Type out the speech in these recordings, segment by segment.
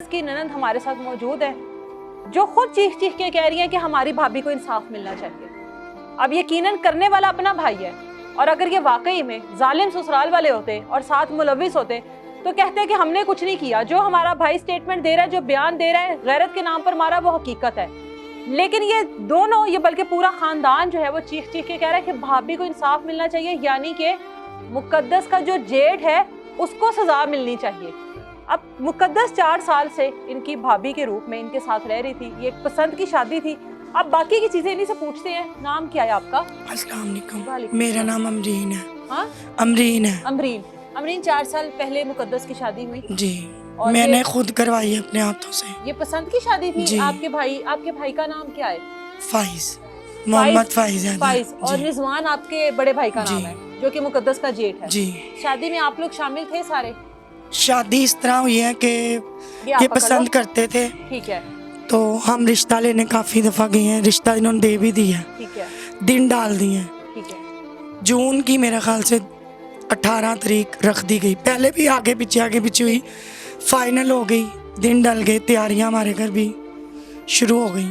की ननद हमारे साथ मौजूद है जो खुद चीख चीख के कह रही है कि हमारी भाभी को इंसाफ मिलना चाहिए। अब यकीनन करने वाला अपना भाई है, और अगर ये वाकई में जालिम ससुराल वाले होते और साथ मुलविस होते तो कहते कि हमने कुछ नहीं किया। जो हमारा भाई स्टेटमेंट दे रहा है, जो बयान दे रहा है, गैरत के नाम पर मारा, वो हकीकत है। लेकिन ये दोनों, ये बल्कि पूरा खानदान जो है वो चीख चीख के कह रहा है कि भाभी को इंसाफ मिलना चाहिए, यानी कि मुकद्दस का जो जेठ है उसको सजा मिलनी चाहिए। अब मुकद्दस 4 साल से इनकी भाभी के रूप में इनके साथ रह रही थी, ये एक पसंद की शादी थी। अब बाकी की चीजें इन्हीं से पूछते हैं। नाम क्या है आपका? अस्सलाम वालेकुम। मेरा नाम अमरीन है। हाँ, अमरीन है। अमरीन 4 साल पहले मुकद्दस की शादी हुई जी, और मैंने खुद करवाई है अपने हाथों से। ये पसंद की शादी थी। जी। आपके भाई का नाम क्या है? फाइज, मोहम्मद फाइज है। फाइज। और रिजवान आपके बड़े भाई का नाम जी। है, जो कि मुकद्दस का जेठ है। जी। शादी में आप लोग शामिल थे सारे? शादी इस तरह हुई है कि ये पसंद करते थे, ठीक है, तो हम रिश्ता लेने काफी दफा गए हैं। रिश्ता इन्होंने दे भी दिया, ठीक है, दिन डाल दिए हैं। ठीक है। जून की मेरे ख्याल से 18 तारीख रख दी गई। पहले भी आगे पीछे हुई, फाइनल हो गई, दिन डल गए, तैयारियां हमारे घर भी शुरू हो गई।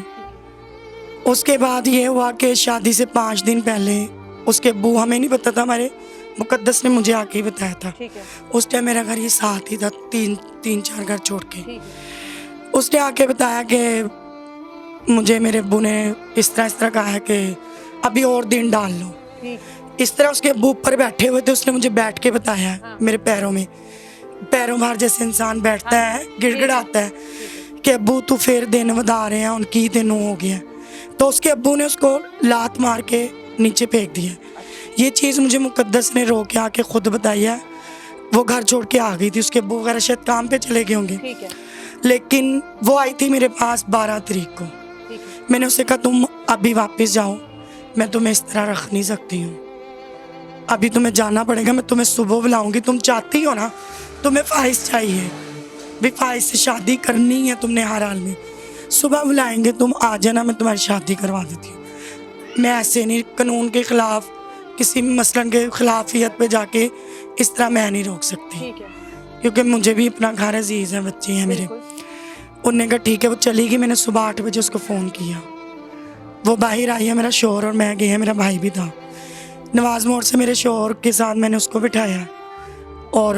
उसके बाद ये हुआ कि शादी से 5 दिन पहले उसके अब्बू, हमें नहीं पता था, हमारे मुकद्दस ने मुझे आके ही बताया था। ठीक है, उस टाइम मेरा घर ये साथ ही था, तीन चार घर छोड़ के। ठीक है। उसने आके बताया कि मुझे मेरे अब्बू ने इस तरह कहा है कि अभी और दिन डाल लो। ठीक। इस तरह उसके अब्बू ऊपर बैठे हुए थे, उसने मुझे बैठ के बताया है। हाँ। मेरे पैरों बाहर जैसे इंसान बैठता है, गिड़गिड़ाता है कि अब्बू तू फिर दिन वधा रहे हैं, उनकी तेनू हो गया। तो उसके अब्बू ने उसको लात मार के नीचे फेंक दिया। ये चीज़ मुझे मुकद्दस ने रो के आके खुद बताई है। वो घर छोड़ के आ गई थी, उसके अब्बू वगैरह शायद काम पे चले गए होंगे। ठीक है, लेकिन वो आई थी मेरे पास 12 तारीख को। ठीक है। मैंने उससे कहा तुम अभी वापस जाओ, मैं तुम्हें इस तरह रख नहीं सकती हूँ, अभी तुम्हें जाना पड़ेगा। मैं तुम्हें सुबह बुलाऊंगी, तुम चाहती हो ना, तुम्हें फाइज चाहिए, भी फाइज से शादी करनी है तुमने हर हाल में। सुबह बुलाएंगे, तुम आ जाना, मैं तुम्हारी शादी करवा देती हूँ। मैं ऐसे नहीं, कानून के खिलाफ, किसी मसलन के खिलाफियत पे जाके इस तरह मैं नहीं रोक सकती, ठीक है। क्योंकि मुझे भी अपना घर अजीज है, बच्चे हैं मेरे। उन्होंने कहा ठीक है, वो चली गई। मैंने सुबह 8 बजे उसको फ़ोन किया, वो बाहर आई है, मेरा शोहर और मैं गए हैं, मेरा भाई भी था। नवाज मोड़ से मेरे शोहर के साथ मैंने उसको बिठाया और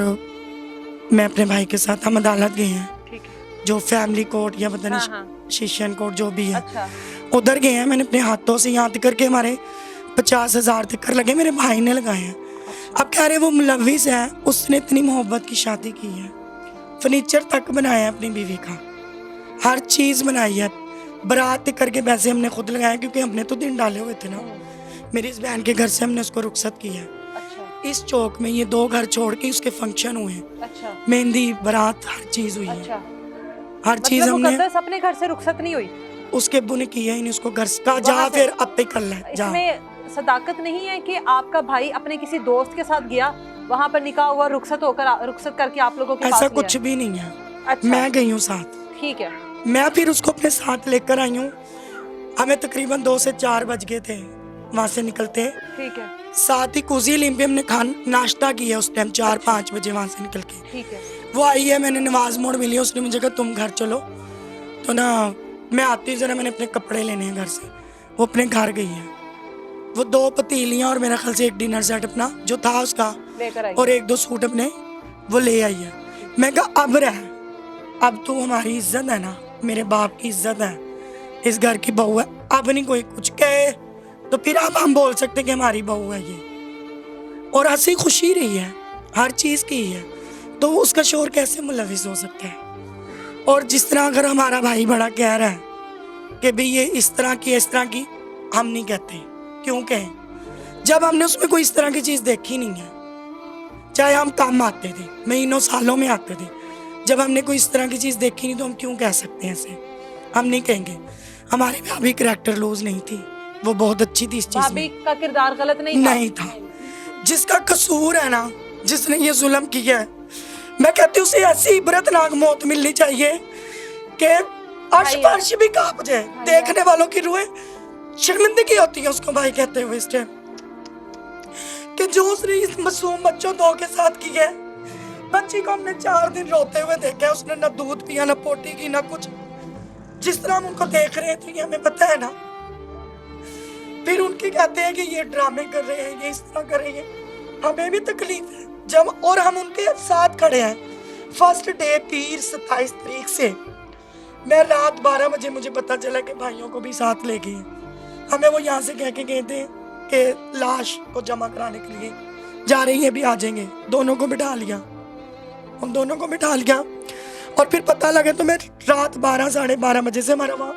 मैं अपने भाई के साथ, हम अदालत गए हैं, ठीक है। जो फैमिली कोर्ट या पता नहीं हाँ। शिशन कोर्ट जो भी है, अच्छा। उधर गए हैं। मैंने अपने हाथों से यहाँ तक करके हमारे 50,000 तक लगे, मेरे भाई ने लगाए हैं। अब कह रहे वो मुलविस है, उसने इतनी मोहब्बत की शादी की है, फर्नीचर तक बनाया है अपनी बीवी का, हर चीज़ बनाई है, बारात करके पैसे हमने खुद लगाए, क्योंकि हमने तो दिन डाले हुए थे ना। मेरी इस बहन के घर से हमने उसको रुखसत किया है। अच्छा। इस चौक में ये 2 घर छोड़ के उसके फंक्शन हुए हैं, अच्छा। मेहंदी, बारात, हर चीज़ हुई है। अच्छा। हर चीज़ मतलब हमने, मुकद्दस अपने घर से रुखसत नहीं हुई? उसके अब्बू ने किया ही नहीं, उसको घर का जा फिर अब पे कर ले जा। इसमें सदाकत नहीं है कि आपका भाई अपने किसी दोस्त के साथ गया, वहाँ पर निकाह हुआ, रुखसत करके आप लोगों के ऐसा पास कुछ भी नहीं है। अच्छा। मैं गई हूँ साथ, ठीक है। मैं फिर उसको अपने साथ लेकर आई हूँ। हमें तकरीबन 2 से 4 बज गए थे वहाँ से निकलते। ठीक है। साथ ही कुजी लिम पे हमने नाश्ता किया उस टाइम 4-5 बजे वहाँ से निकल के। ठीक है। वो आई है, मैंने नमाज मोड़ मिली, उसने मुझे कहा तुम घर चलो, तो ना मैं आती ज़रा, मैंने अपने कपड़े लेने हैं घर से। वो अपने घर गई है, वो 2 पतीलियाँ और मेरा ख्याल से 1 डिनर सेट अपना जो था उसका लेकर आई और 1-2 सूट अपने वो ले आई है। मैं कहा अब रह, अब तू हमारी इज्जत है ना, मेरे बाप की इज्जत है, इस घर की बहू है, अब नहीं कोई कुछ कहे तो फिर अब हम बोल सकते कि हमारी बहू है ये। और हंसी खुशी रही है, हर चीज़ की है, तो उसका शोर कैसे मुलविस हो सकता है? और जिस तरह अगर हमारा भाई बड़ा कह रहा है कि भाई ये इस तरह की, हम नहीं कहते। क्यों कहें जब हमने उसमें कोई इस तरह की चीज़ देखी नहीं है। चाहे हम काम आते थे, महीनों सालों में आते थे, जब हमने कोई इस तरह की चीज़ देखी नहीं तो हम क्यों कह सकते हैं ऐसे? हम नहीं कहेंगे। हमारी भाभी करैक्टर लूज नहीं थी, वो बहुत अच्छी थी इस चीज़ भाभी में। का किरदार गलत नहीं था। जिसका कसूर है ना, जिसने ये जुल्म किया है, मैं कहती हूँ उसे ऐसी इबरतनाक मौत मिलनी चाहिए कि अर्श फर्श भी कांप जाए, देखने वालों की रूहें शर्मिंदगी होती है उसको भाई कहते हुए इस टाइम, कि जो उसने इस मासूम बच्चों 2 के साथ किया है, बच्ची को हमने 4 दिन रोते हुए देखा, उसने ना दूध पिया, ना पोटी की, ना कुछ। जिस तरह हम उनको देख रहे हैं तो ये हमें पता है ना। फिर उनके कहते हैं कि ये ड्रामे कर रहे हैं, ये इस तरह कर रहे हैं। हमें भी तकलीफ है जब, और हम उनके साथ खड़े हैं। फर्स्ट डे पीर 27 तारीख से मैं रात 12 बजे मुझे पता चला कि भाइयों को भी साथ ले गए। हमें वो यहाँ से कह के गए थे कि लाश को जमा कराने के लिए जा रही है, भी आ जाएंगे। दोनों को बिठा लिया, उन दोनों को बिठा लिया। और फिर पता लगा तो मैं रात 12 साढ़े 12 बजे से हमारा वहाँ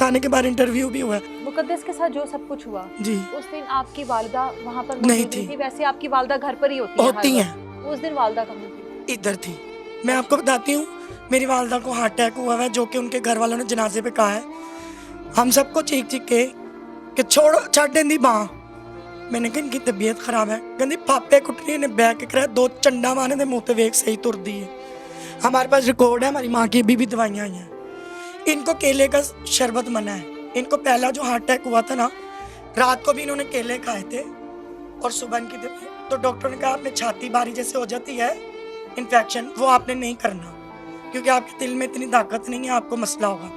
थाने के बाहर इंटरव्यू भी हुआ। मुकद्दस के साथ जो सब कुछ हुआ जी, उस दिन आपकी वालिदा वहाँ पर नहीं थी। वैसे आपकी वालिदा घर पर ही होती हैं। उस दिन वालिदा कहाँ थी? इधर थी। मैं आपको बताती हूँ, मेरी वालिदा को हार्ट अटैक हुआ है, जो कि उनके घर वालों ने जनाजे पे कहा है। हम सबको चीख चीख के कि छोड़ो, छड़ देंदी बाँ। मैंने कहा इनकी तबीयत खराब है, कहती पापे कुटनी ने बैग के कराया, 2 चंडा मारने दे मुँह ते वेख सही तुर दी है। हमारे पास रिकॉर्ड है, हमारी माँ की अभी भी दवाइयाँ आई हैं। इनको केले का शरबत मना है। इनको पहला जो हार्ट अटैक हुआ था ना, रात को भी इन्होंने केले खाए थे और सुबह इनकी तो डॉक्टर ने कहा आपने छाती भारी जैसे हो जाती है इन्फेक्शन, वो आपने नहीं करना क्योंकि आपके दिल में इतनी ताकत नहीं है, आपको मसला होगा।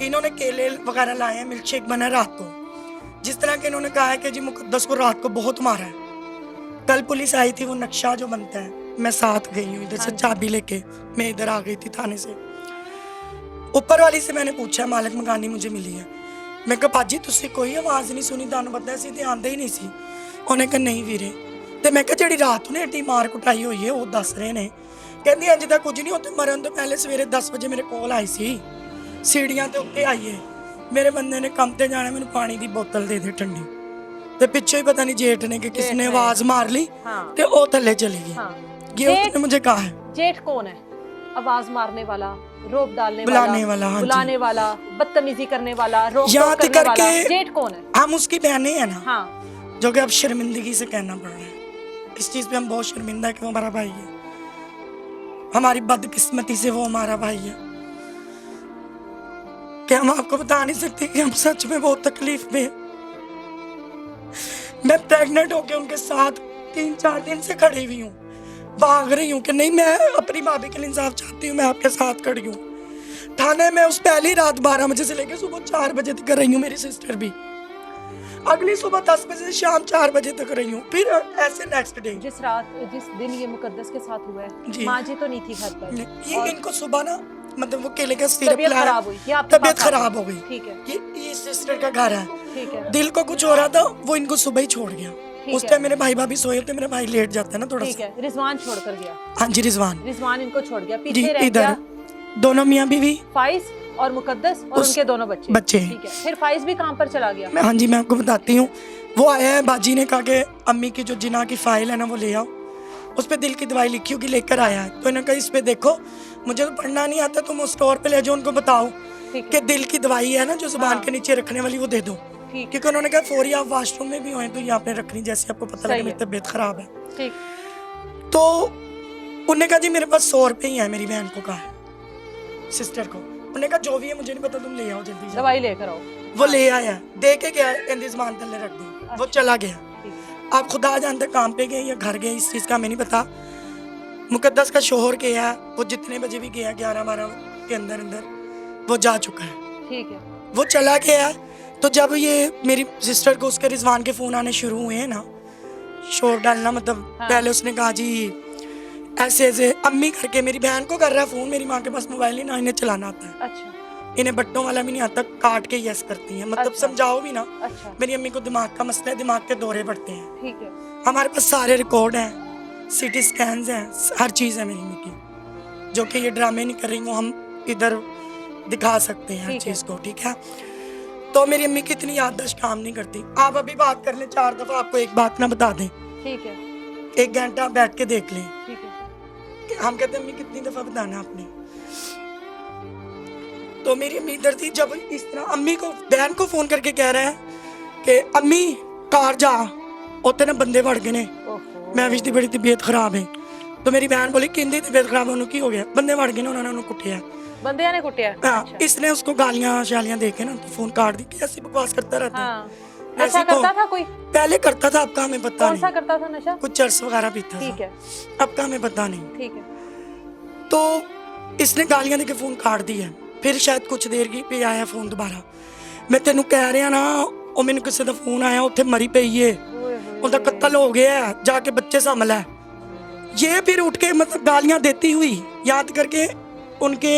इन्होंने केले वगैरह लाए हैं, मिल्क शेक बना रात को। जिस तरह के इन्होंने कहा है कि जी मुकद्दस को रात को बहुत मारा है। कल पुलिस आई थी, वो नक्शा जो बनता है, मैं साथ गई हूँ इधर से चाबी लेके, मैं इधर आ गई थी थाने से। ऊपर वाली से मैंने पूछा, मालिक मकान मुझे मिली है। मैं कहा भाजी तुसी कोई आवाज़ नहीं सुनी, तुहानू पता सी ध्यान ही नहीं सी। उन्हें कहा नहीं वीरे। तो मैं कहा जी रात ने एडी मार कुटाई हुई है वो दस रहे ने। कहती इंज दा कुछ नहीं, उत्ते मरन तो पहले सवेरे 10 बजे मेरे कोल आई सी, सीढ़ियां ते उत्ते आई है। मेरे बंदे ने काम ते जाना, मैंने पानी की बोतल दे दी ठंडी, ते पिछे ही पता नहीं जेठ ने कि किसने आवाज मार ली ते ओ थल्ले चली गई। ये उसने मुझे कहा है। जेठ कौन है? आवाज मारने वाला, रोप डालने बुलाने वाला, हाँ बुलाने वाला, बदतमीजी करने वाला, रोक याद करने वाला। करके जेठ कौन है? हम उसकी बहनें हैं ना, हाँ। जो कि अब शर्मिंदगी से कहना पड़ रहा है। इस चीज पे हम बहुत शर्मिंदा है कि वो हमारा भाई है, हमारी बदकिस्मती से वो हमारा भाई है। क्या हम आपको बता नहीं सकते कि हम सच में बहुत तकलीफ में। मैं प्रेग्नेंट होके उनके साथ 3-4 दिन से खड़ी हुई हूँ, भाग रही हूँ कि नहीं मैं अपनी भाभी के लिए इंसाफ चाहती हूँ, मैं आपके साथ खड़ी हूँ। थाने में उस पहली रात 12 बजे से लेकर सुबह 4 बजे तक रही हूँ, मेरी सिस्टर भी। अगली सुबह 10 बजे से शाम 4 बजे तक रही हूँ। फिर ऐसे नेक्स्ट डे जिस दिन ये मुकद्दस के साथ हुआ है, माँ जी तो नहीं थी घर पर। ये इनको सुबह ना मतलब वो केले का सिरप तबीयत खराब हो गई। ठीक है, ये सिस्टर का घर है। ठीक है। दिल को कुछ हो रहा था, वो इनको सुबह ही छोड़ गया। उस टाइम मेरे भाई भाभी सोए थे, मेरा भाई लेट जाता है ना थोड़ा सा। रिजवान छोड़ कर गया। हाँ जी, रिजवान इनको छोड़ गया, पीछे रह गया दोनों मियाँ बीवी, फाइज और मुकद्दस और उनके दोनों बच्चे। ठीक है। फिर फाइज भी काम पर चला गया। हाँ जी, मैं आपको बताती हूँ। वो आया है, बाजी ने कहा कि अम्मी की जो जिना की फाइल है ना वो ले आओ, उस पे दिल की दवाई लिखी होगी, लेकर आया है। तो इन्होंने कहा इस पे देखो, मुझे तो पढ़ना नहीं आता, तुम उस स्टोर पे ले जाओ, उनको बताओ कि दिल की दवाई है ना जो जुबान के नीचे रखने वाली, वो दे दो। क्योंकि उन्होंने कहा फौरी आप वॉशरूम में भी होए तो ये आपने रखनी, जैसे आपको पता लगे मेरी तबीयत खराब है। ठीक। तो उन्होंने कहा जी मेरे पास 100 रुपए ही है, मेरी बहन को कहा, सिस्टर को। उन्होंने कहा जो भी है मुझे नहीं पता, तुम ले आओ जल्दी, दवाई लेकर आओ। वो ले आया, दे के गया, इंतजाम तले रख दी, वो चला गया। आप खुदा जानते काम पे गए या घर गए, इस चीज़ का हमें नहीं पता। मुकद्दस का शोहर गया, वो जितने बजे भी गया 11-12 के अंदर वो जा चुका है। ठीक है। वो चला गया। तो जब ये मेरी सिस्टर को उसके रिजवान के फ़ोन आने शुरू हुए हैं ना, शोर डालना मतलब पहले उसने कहा जी ऐसे ऐसे अम्मी करके मेरी बहन को कर रहा है फ़ोन, मेरी माँ के पास मोबाइल ही ना, इन्हें चलाना आता है। अच्छा। इन्हें बट्टों वाला भी नहीं आता, काट के यस करती हैं, मतलब समझाओ भी ना। अच्छा। मेरी अम्मी को दिमाग का मसला है, दिमाग के दौरे पड़ते हैं। ठीक है। हमारे पास सारे रिकॉर्ड हैं, सिटी स्कैन्स हैं, हर चीज़ है मेरी अम्मी की, जो कि ये ड्रामे नहीं कर रही, वो हम इधर दिखा सकते हैं हर चीज़ को। ठीक है। तो मेरी अम्मी की इतनी याददाश्त काम नहीं करती। आप अभी बात कर लें 4 दफ़ा, आपको एक बात ना बता दें। ठीक है। 1 घंटा बैठ के देख लें। ठीक है। हम कहते हैं अम्मी कितनी दफ़ा बताना आपने। तो मेरी अम्मी इधर थी, जब इस तरह अम्मी को बहन को फोन करके कह रहे हैं कि अम्मी कार जा, उतने ना बंदे बढ़ गए ने, मैं विच दी बड़ी तबीयत खराब है। तो मेरी बहन बोली किंदी तबीयत खराब होने की हो गया, बंदे बढ़ गए ने, उन्होंने उन्हें कुटिया, बंदियां ने कुटिया। अच्छा। इसने उसको गालियां शालियां देके ना तो फोन काट दी। ऐसी बकवास करता रहता है। नशा करता था कोई? पहले करता था, अब का हमें पता नहीं। कौन सा करता था नशा? कुछ चर्स वगैरह पीता था। ठीक है। अब का हमें पता नहीं। ठीक है। तो इसने गालियां देके फोन काट दिया। फिर शायद कुछ देर की पे आया फोन दोबारा। मैं तेनू कह रहा ना, ਉਹ ਮੈਨੂੰ ਕਿਸੇ ਦਾ फोन आया, ਉੱਥੇ मरी पई है, उनका कत्ल हो गया है, जाके बच्चे संभल है। ये फिर उठ के मतलब गालियां देती हुई, याद करके उनके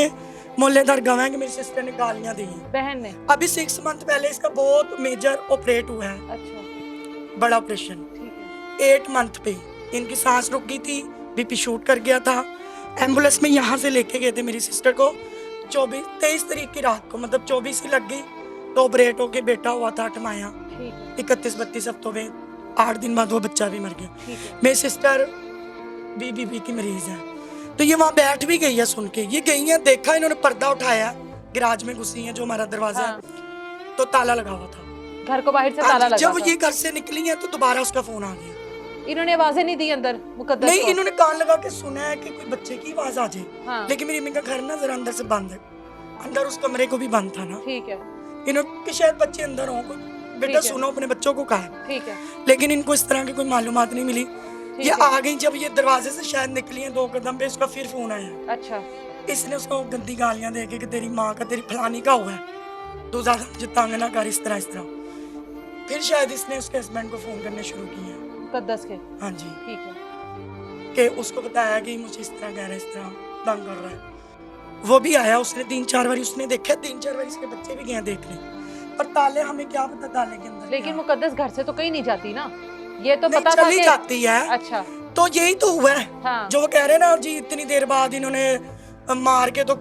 मोहल्लेदार गवाह कि मेरी सिस्टर ने गालियां दी हैं। बहन ने अभी 6 मंथ पहले इसका बहुत मेजर ऑपरेट हुआ है, अच्छा बड़ा ऑपरेशन। ठीक है 8 मंथ पे इनकी सांस रुक गई थी, बीपी शूट कर गया था। एम्बुलेंस में यहाँ से लेके गए थे मेरी सिस्टर को 23 तारीख की रात को, मतलब 24 ही लग गई तो ऑपरेट होके बेटा हुआ था अठमाया। ठीक है 31-32 हफ्तों में 8 दिन बाद वो बच्चा भी मर गया। ठीक है मेरी सिस्टर बीबी की मरीज है, तो ये वहाँ बैठ भी गई है सुन के। ये गई है, देखा इन्होंने पर्दा उठाया, गैराज में घुसी है जो हमारा दरवाजा हाँ। है, तो ताला लगा हुआ था। घर को बाहर से ताला लगा जब था। ये घर से निकली है तो दोबारा उसका फोन आ गया। इन्होंने आवाजें नहीं दी अंदर मुकद्दस नहीं, को? इन्होंने कान लगा के सुना है कि कोई बच्चे की आवाज आ जाए। हाँ। लेकिन मेरी अम्मी का घर ना जरा अंदर से बंद है, अंदर उस कमरे को भी बंद था ना। ठीक है इन्होंने कि शायद बच्चे अंदर हों, कोई बेटा ठीक है। सुनो अपने बच्चों को कहा, ठीक है लेकिन इनको इस तरह की कोई मालूमात नहीं मिली। ठीक ये है। आ गई, जब ये दरवाजे से शायद निकली है 2 कदम पे, उसका फिर फोन आया। अच्छा इसने उसको गंदी गालियां दे के कि तेरी माँ का, तेरी फलानी का हुआ है, तू ज्यादा मुझे तंग ना कर, इस तरह। फिर शायद इसने उसके हस्बैंड को फोन करने शुरू किए। मुकद्दस के हाँ जी, ठीक है कि उसको बताया कि मुझे इस तरह कह रहा है, इस तरह तंग कर रहा है। वो भी आया, उसने 3-4 बार उसने देखा, 3-4 बार इसके बच्चे भी गए देखने, पर ताले हमें क्या पता ताले के अंदर लेकिन क्या। मुकद्दस घर से तो कहीं नहीं जाती ना, ये तो नहीं, पता था चली कि जाती है। अच्छा तो यही तो हुआ है हाँ जो वो कह रहे हैं ना जी, इतनी देर बाद इन्होंने मार के तो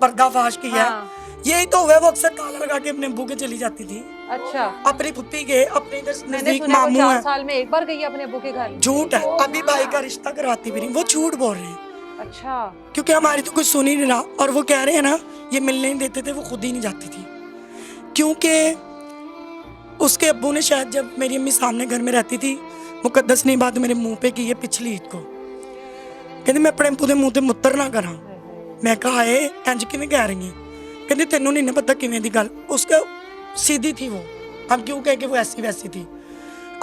पर्दाफाश किया। हाँ। यही तो हुआ है, वो अक्सर ताला लगा के अपने अब्बू के चली जाती थी, अच्छा अपनी फुप्पी के, अपने इधर मैंने नजदीक सुना वो मामू 4 है। साल में एक बार गई है अपने अब्बू के घर। झूठ है, अभी भाई का रिश्ता करवाती भी नहीं, वो झूठ बोल रहे हैं, अच्छा क्योंकि हमारी तो कुछ सुन ही नहीं रहा। और वो कह रहे हैं ना, ये मिलने नहीं देते थे, वो खुद ही नहीं जाती थी, क्योंकि उसके अब्बू ने शायद, जब मेरी अम्मी सामने घर में रहती थी, मुकद्दस ने बात मेरे मुंह पे की है पिछली ईद को, कहते मैं अपने अब्बू के मुंह ते मुत्तर ना करा। मैं कहा है इंज किवें कह रही है, कहते तेनों नहीं ना पता किवें दी गल। उसका सीधी थी वो, हम क्यों कह के वो ऐसी वैसी थी।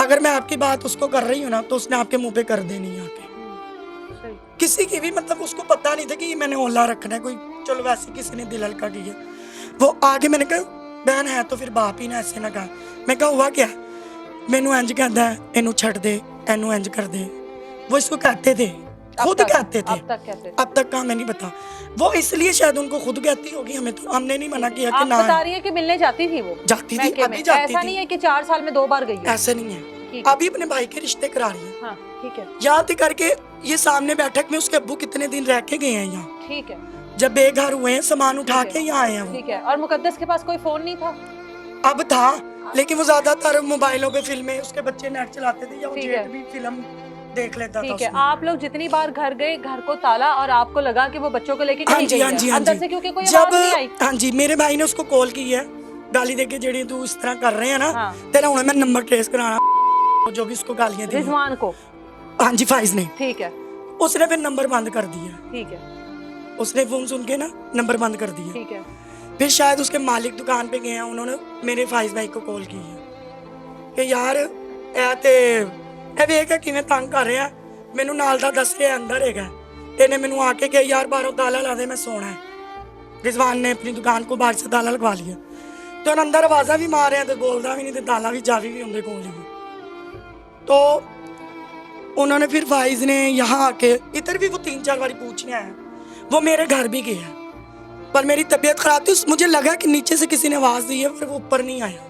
अगर मैं आपकी बात उसको कर रही हूँ ना, तो उसने आपके मुंह पे कर देनी है आके। सही किसी की भी मतलब उसको पता नहीं था कि ये मैंने ओला रखना है, कोई चलो वैसे किसी ने दिल हल्का किया। वो आगे मैंने कहा बहन है तो फिर बाप ही ना ऐसे ना कहा। मैं कहा हुआ क्या, मैनू इंज कहता है इनू छड़ दे, इनू इंज कर दे। वो इसको कहते थे, खुद कहते थे। अब तक कहते थे। अब तक का हमें नहीं पता, वो इसलिए शायद उनको खुद कहती होगी, हमें तो, हमने नहीं मना किया कि आप ना बता रही है कि मिलने जाती थी वो? जाती थी, मैके में। अभी जाती ऐसा थी। नहीं है कि 4 साल में 2 बार गई है। ऐसे नहीं है, ठीक है। अभी अपने भाई के रिश्ते करा रही है। हाँ ठीक है यहाँ तक करके ये सामने बैठक में उसके अब्बू कितने दिन रह के गए हैं यहाँ, ठीक है जब बेघर हुए हैं, सामान उठा ठीक के है। यहाँ आए हैं वो। ठीक है। और मुकद्दस के पास कोई फोन नहीं था? अब था, लेकिन वो ज्यादातर मोबाइलों पे फिल्में, उसके बच्चे नेट चलाते थे, या वो ठीक जेठ है। भी फिल्म देख लेता था ठीक है। उसमें। आप लोग जितनी बार घर गए, घर को ताला, और आपको लगा कि वो बच्चों को लेके हाँ कहीं जी, गई हाँ है जी, हाँ अंदर जी। से, क्योंकि कोई जब आवाज नहीं आई। हाँ जी, मेरे भाई ने उसको कॉल की है, गाली देके जेड़ी तू इस तरह कर रहे हैं ना, हाँ। तेरा हुणे मैं नंबर ट्रेस कराना, जो भी उसको गालियां दी। रिजवान को? हाँ जी, फाइज ने। ठीक है उसने फिर नंबर बंद कर दिया, ठीक है उसने फोन सुन के ना नंबर बंद कर दिया। ठीक है फिर शायद उसके मालिक दुकान पे गए हैं, उन्होंने मेरे फाइज भाई को कॉल की है कि यार ਇਹ ਤੇ ਇਹ ਵੇਖ ਕਿਵੇਂ ਤੰਗ ਕਰ ਰਿਹਾ, ਮੈਨੂੰ ਨਾਲ ਦਾ ਦੱਸ ਰਿਹਾ ਅੰਦਰ ਹੈਗਾ। ਇਹਨੇ ਮੈਨੂੰ ਆ ਕੇ ਕਿਹਾ यार बाहरों ताला ला दे, मैं सोना है। रिजवान ने अपनी दुकान को बाहर से ताला लगवा लिया, तो अंदर आवाज़ा भी मार रहे हैं, तो बोलता भी नहीं, तो ताला भी चाबी भी उनके कोल ही। तो उन्होंने फिर फाइज ने यहाँ आके, इधर भी वो 3-4 बार पूछने आया, वो मेरे घर भी गया, पर मेरी तबीयत खराब थी, मुझे लगा कि नीचे से किसी ने आवाज़ दी है, पर वो ऊपर नहीं आया।